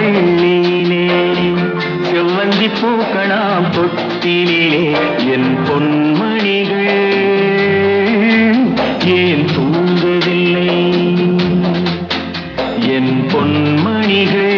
பள்ளியிலே செவ்வந்தி பூக்களாம் தொட்டிலே என் பொன்மணிகள் ஏன் தூங்கவில்லை என் பொன்மணிகள்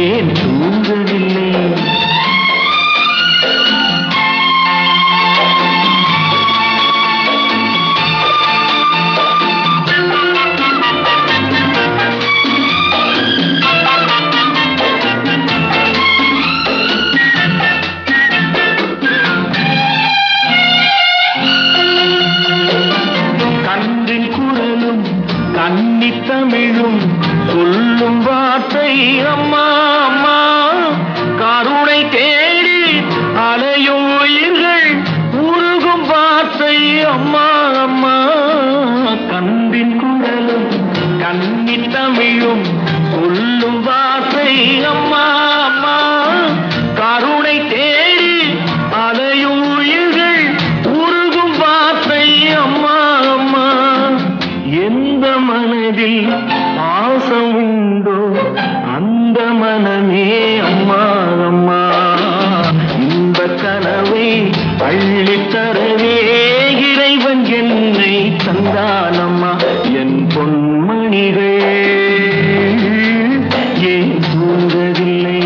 ஏன் தூங்கவில்லை தமிழும் சொல்லும் வார்த்தை அம்மா அம்மா கருணை தேடி அலையும் உயிர்கள் உருகும் வார்த்தை அம்மா அம்மா கண்பின் குரலும் கண்ணி தமிழும் சொல்லும் வார்த்தை அம்மா அம்மா கருணை தேடி அலையும் உயிர்கள் உருகும் வார்த்தை அம்மா அம்மா எந்த மனதில் பாசம் உண்டோ அந்த மனமே அம்மா அம்மா இந்த கனவை அள்ளித்தரவே இறைவன் என்னை தந்தானம்மா என் பொன்மணிகள் ஏன் தூங்கவில்லை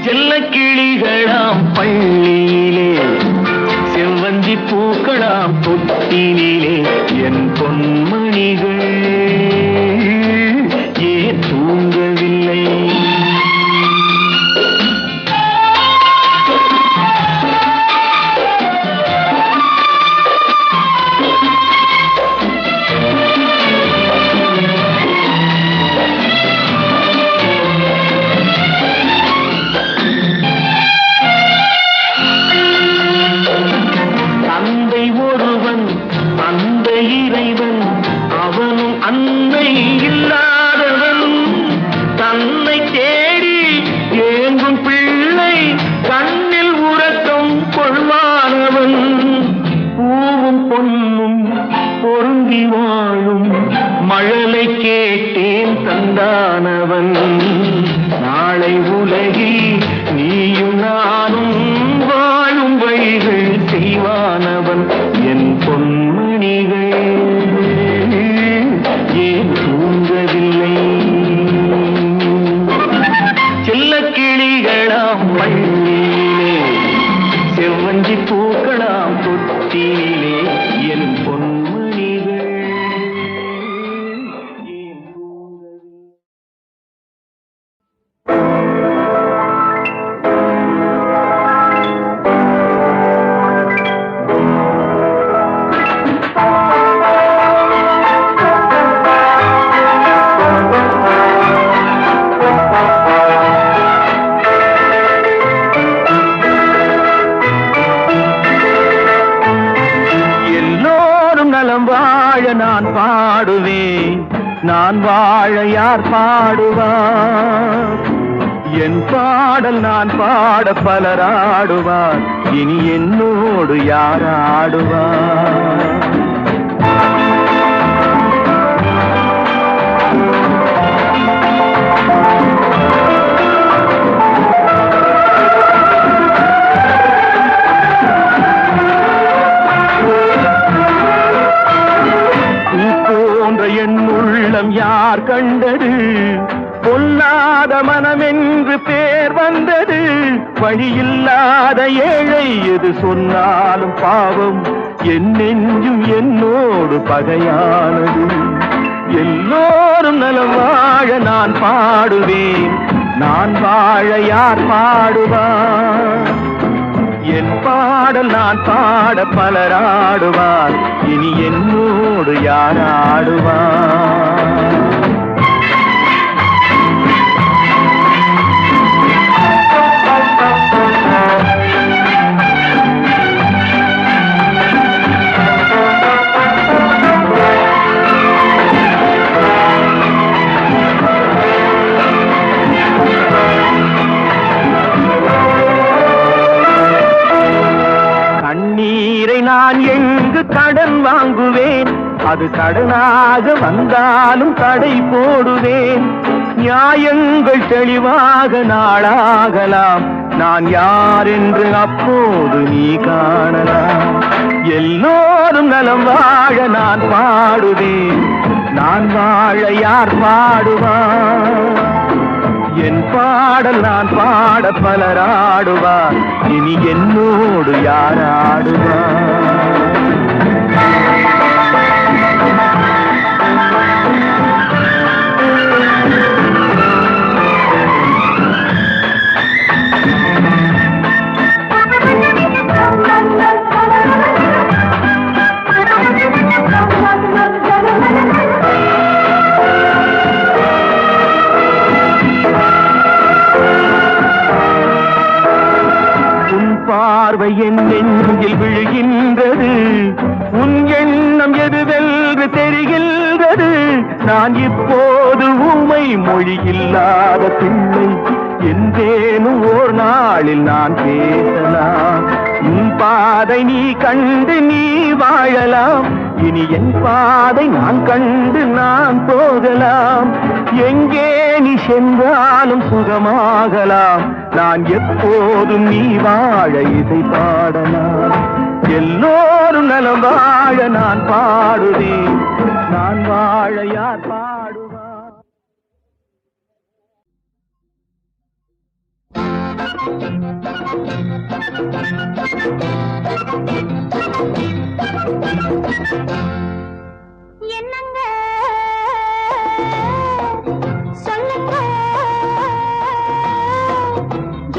செல்ல கிளிகளாம் பள்ளியிலே செவ்வந்தி பூக்களாம் தொட்டிலே என் பொன்மணிகள் ஏன் தூங்கவில்லை இறைவன் அவனும் அன்னை இல்லாதவன் தன்னை தேடி ஏங்கும் பிள்ளை கண்ணில் உறக்கம் கொள்வானவன் பூவும் பொன்னும் பொருந்தி வாழும் மழலை கேட்டேன் தந்தானவன் நாளை உலகில் நீயும் நானும் வாழும் வழிகள் செய்வானவன் என் பொன்மணிகள் ஏன் தூங்கவில்லை செல்ல கிளிகளாம் பள்ளியிலே செவ்வந்தி பூக்களாம் தொட்டிலே என் பொன்மணிகள் ஏன் தூங்கவில்லை நான் பாடுவேன் நான் வாழ யார் பாடுவார் என் பாடல் நான் பாட பலர் ஆடுவார் இனி என்னோடு யார் ஆடுவார் என் உள்ளம் யார் கண்டது பொல்லாத மனமென்று பேர் வந்தது வழியில்லாத ஏழை எது சொன்னாலும் பாவம் என் நெஞ்சும் என்னோடு பகையானது எல்லோரும் நலம் வாழ நான் பாடுவேன் நான் வாழ யார் பாடுவார் என் பாடல் நான் பாட பலர் ஆடுவார் இனி என்னோடு யார் ஆடுவார் நான் எங்கு கடன் வாங்குவேன் அது கடனாக வந்தாலும் தடை போடுவேன். நியாயங்கள் தெளிவாக நாளாகலாம், நான் யார் என்று அப்போது நீ காணலாம். எல்லோரும் நலம் வாழ நான் பாடுவேன், நான் வாழ யார் பாடுவார்? என் பாடல் நான் பாட பலராடுவார், இனி என்னோடு யார் ஆடுவார்? பார்வை என் நெஞ்சில் விழுகின்றது, உன் எண்ணம் எதுவென்று தெரிகின்றது. நான் இப்போது ஊமை மொழி இல்லாத பிள்ளை, என்றேனும் ஓர் நாளில் நான் பேசலாம். உன் பாதை நீ கண்டு நீ வாழலாம், இனி என் பாதை நான் கண்டு நான் போகலாம். எங்கே நீ சென்றாலும் சுகமாகலாம், நான் எப்போதும் நீ வாழ இசை பாடலாம். எல்லோரும் நலம் வாழ நான் பாடுவேன், நான் வாழ யார் பாடுவார்? என்னங்க சொல்லுங்க,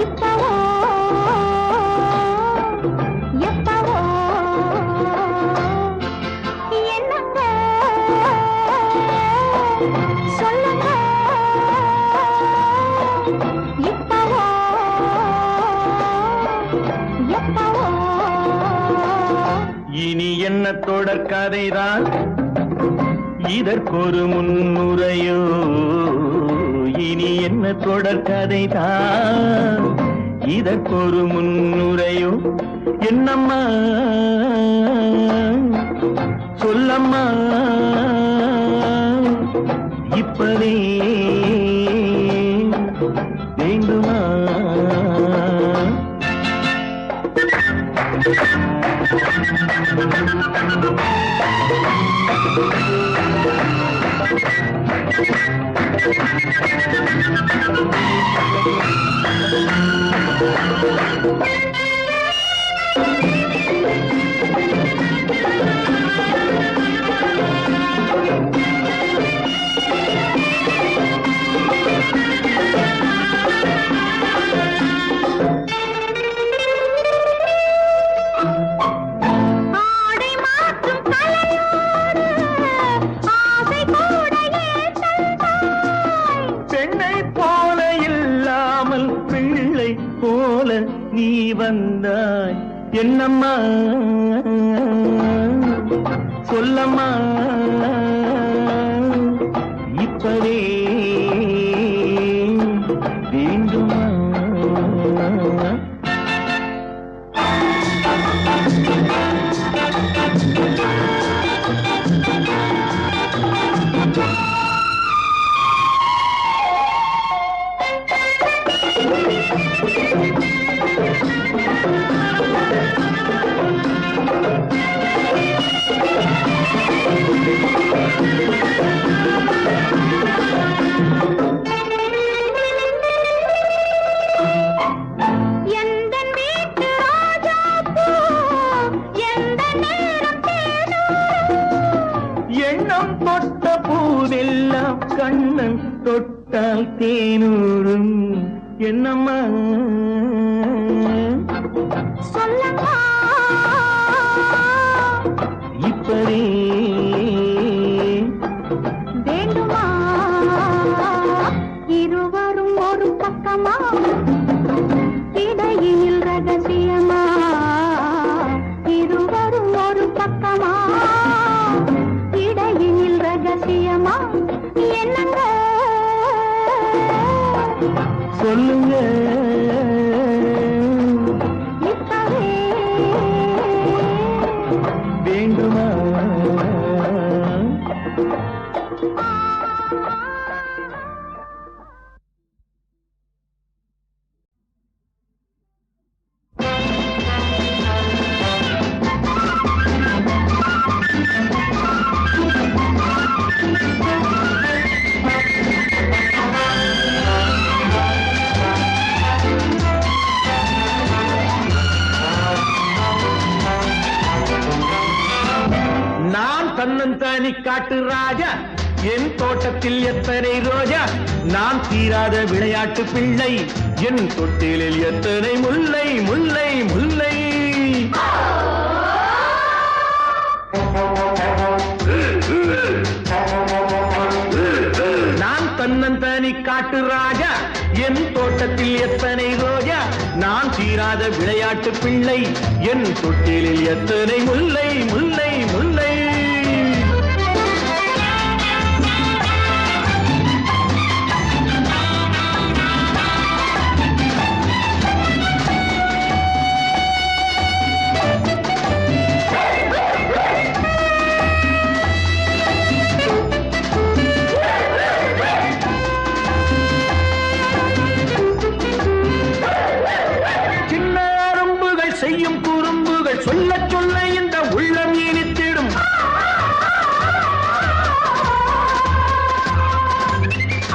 இப்பவோ எப்பவோ என்னங்க சொல்லுங்க, இப்பவோ எப்பவோ. இனி என்ன தொடர் கதைதான், இதற்கொரு முன்னுரையோ? இனி என்ன தொடர் கதைதான், இதற்கொரு முன்னுரையோ? என்னம்மா சொல்லம்மா, இப்பவே வேண்டுமா? நீ வந்தாய் என்னம்மா, சொல்லம்மா, இப்பவே வேண்டுமா? எண்ணம் தொட்ட பூவெல்லாம் கண்ணன் தொட்டால் தேனூரும் என்னம்மா, சொல்லம்மா, இப்பவே வேண்டுமா? இருவரும் ஒரு பக்கமா, இடையில் ரகசியமா, இருவரும் ஒரு பக்கமா, இடையில் ரகசியமா. என்னங்க சொல்லுங்க, இப்பவே வேண்டுமா? தன்னந்தானி காட்டு ராஜா என் தோட்டத்தில் எத்தனை ரோஜா நான் தீராத விளையாட்டு பிள்ளை என் தொட்டிலில் எத்தனை முல்லை முல்லை முல்லை நான் தன்னந்தானி காட்டு ராஜா என் தோட்டத்தில் எத்தனை ரோஜா நான் தீராத விளையாட்டு பிள்ளை என் தொட்டிலில் எத்தனை முல்லை முல்லை முல்லை செய்யும் குறும்புகள் சொல்ல சொல்ல இந்த உள்ளம் இனித்திடும்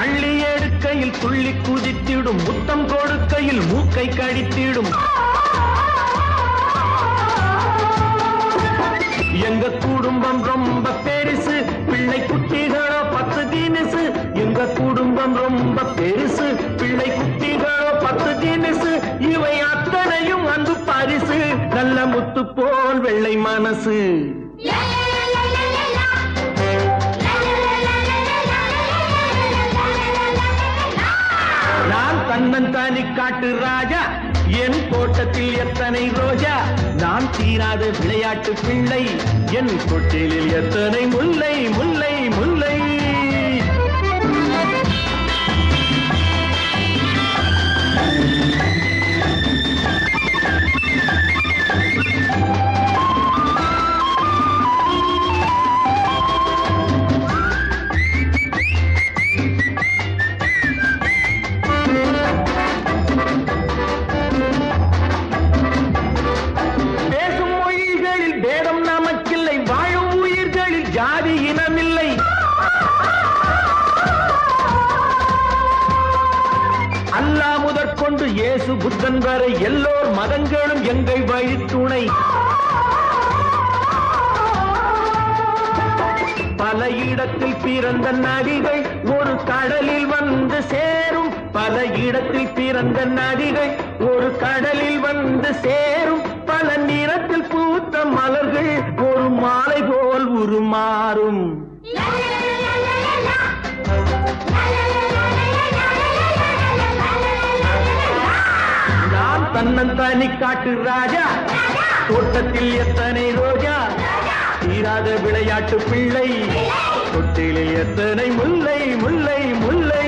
அள்ளி எடுக்கையில் துள்ளி குதித்திடும் முத்தம் கொடுக்கையில் மூக்கை கடித்திடும் எங்க குடும்பம் ரொம்ப பெருசு பிள்ளை குட்டிகளோ 10 தினசு எங்க குடும்பம் ரொம்ப பெருசு பிள்ளை குட்டிகளோ 10 தினசு இவை அத்தனையும் அன்பு பரிசு நல்ல முத்து போல் வெள்ளை மனசு நான் தன்னந்தானி காட்டு ராஜா என் தோட்டத்தில் எத்தனை ரோஜா நான் தீராத விளையாட்டு பிள்ளை என் தொட்டிலில் எத்தனை முல்லை முல்லை முல்லை பேதம் நமக்கில்லை வாழும் உயிர்களில் ஜாதி இனமில்லை அல்லாஹ் முதற்கொண்டு இயேசு புத்தன் வரை எல்லோர் மதங்களும் எங்கள் வழித்துணை பல இடத்தில் பிறந்த நதிகள் ஒரு கடலில் வந்து சேரும் பல இடத்தில் பிறந்த நதிகள் ஒரு கடலில் வந்து சேரும் பல நிறத்தில் பூத்த மலர்கள் ஒரு மாலை போல் உருமாறும் நான் தன்னந்தானி காட்டு ராஜா தோட்டத்தில் எத்தனை ரோஜா தீராத விளையாட்டு பிள்ளை தொட்டிலில் எத்தனை முல்லை முல்லை முல்லை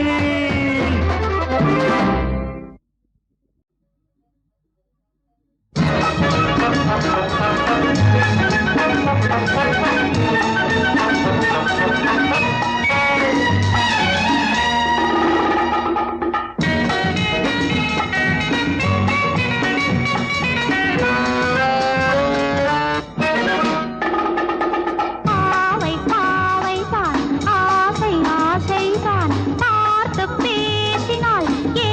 ஆசை ஆசைதான் பார்த்து பேசினால் ஏ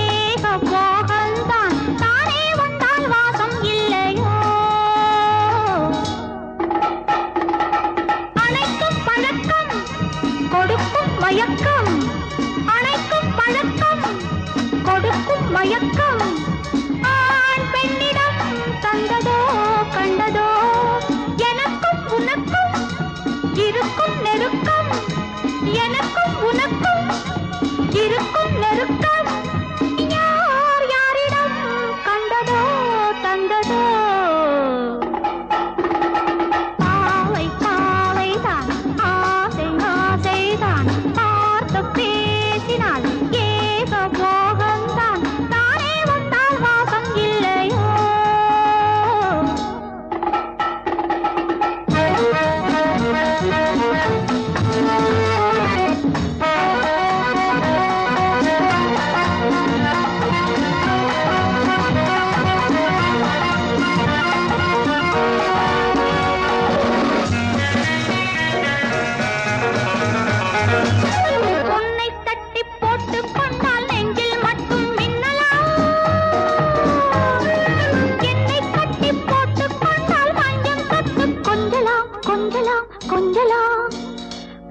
கொஞ்சலாம் கொஞ்சலாம்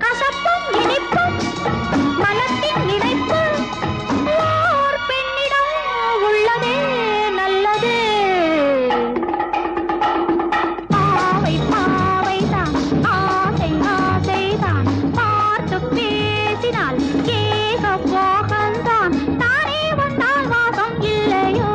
கசப்பும் இனிப்பும் மனத்தின் இணைப்பு ஓர் பெண்ணிடம் உள்ளதே நல்லதே பாவை பாவைதான் ஆசை ஆசைதான் பார்த்து பேசினால் ஏக போகந்தான் தானே வந்தால் வாசம் இல்லையோ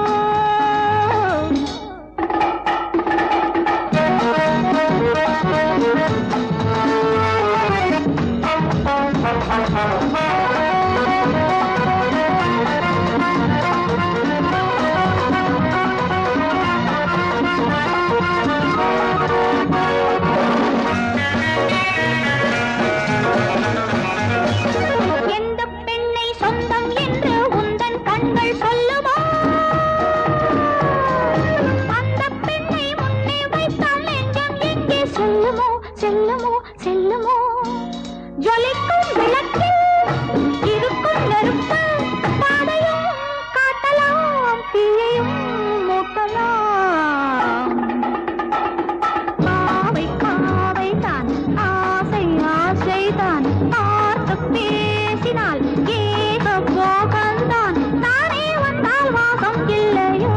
எந்த பெண்ணை சொந்தம் என்று உந்தன் கண்கள் சொல்லுமோ அந்த பெண்ணை முன்னே வைத்தால் நெஞ்சம் எங்கே செல்லுமோ செல்லுமோ செல்லுமோ ஜொலிக்கும் விளக்கில் இருக்கும் நெருப்பு பாதையும் காட்டலாம் தீயையும் மூட்டலாம் பாவை பாவைதான் ஆசை ஆசைதான் பார்த்து பேசினால் ஏக போகந்தான் தானே வந்தால் வாசம் இல்லையோ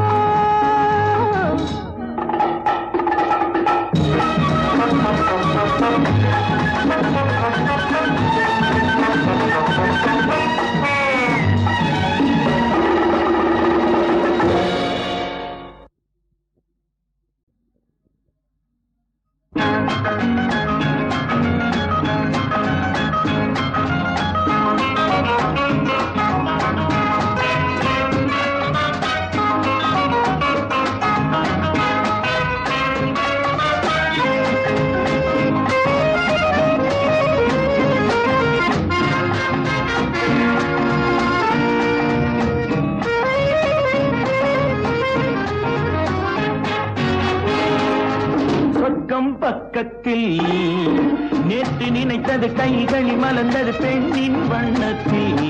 சொர்க்கம் பக்கத்தில் நேற்று நினைத்தது கைகளில் மலர்ந்தது பெண்ணின் வண்ணத்தில்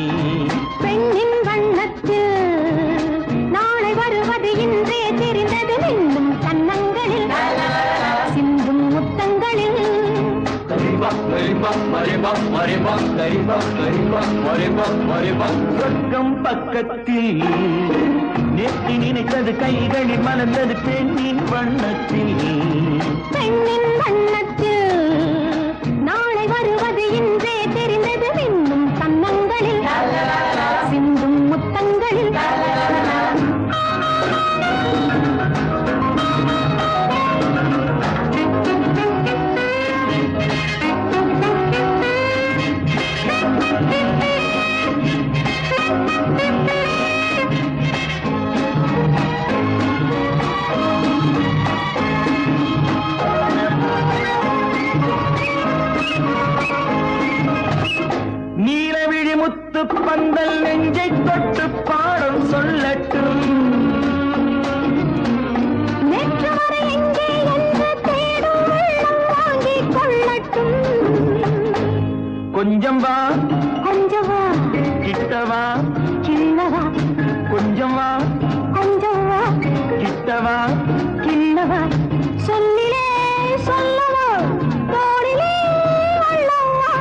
பெண்ணின் வண்ணத்தில் நாளை வருவது இன்றே தெரிந்தது இன்னும் கன்னங்களில் சிந்தும் முத்தங்களில் சொர்க்கம் பக்கத்தில் நேற்று நினைத்தது கைகளில் மலர்ந்தது பெண்ணின் வண்ணத்தில் பெண்ணின் வண்ணத்தில் நாளை வருவது இன்றே தெரிந்தது இன்னும் கன்னங்களில் சிந்தும் முத்தங்களில் நீலவிழி முத்து பந்தல் நெஞ்சை தொட்டு பாடம் சொல்லட்டும் நேற்று வரை எங்கே என்று தேடும் உள்ளம் வாங்கிக் கொள்ளட்டும் கொஞ்சம் வா கொஞ்சவா கிட்டவா கிள்ளவா கொஞ்சம் வா கொஞ்சவா கிட்டவா கிள்ளவா சொல்லிலே சொல்லவா தோளிலே அள்ளவா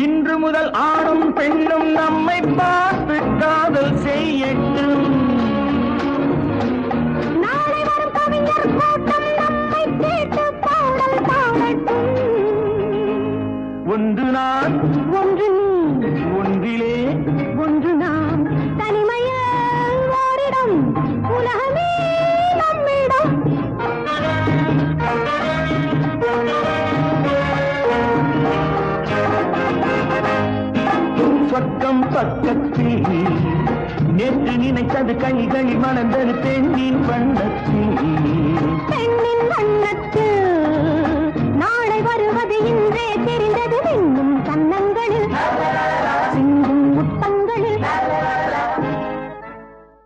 இன்று முதல் ஆணும் பெண்ணும் நம்மை பார்த்து காதல் செய்யட்டும் நாளை வரும் கவிஞர் கூட்டம் நம்மை கேட்டு பாடல் பாடட்டும் ஒன்று நான் ஒன்று நீ ஒன்றிலே ஒன்று நாம் தனிமையில் ஓரிடம் உலகமே நம்மிடம் சொர்க்கம் பக்கத்தில் நேற்று நினைத்தது கைகளில் மலர்ந்தது பெண்ணின் வண்ணத்தில் வண்ணத்தில்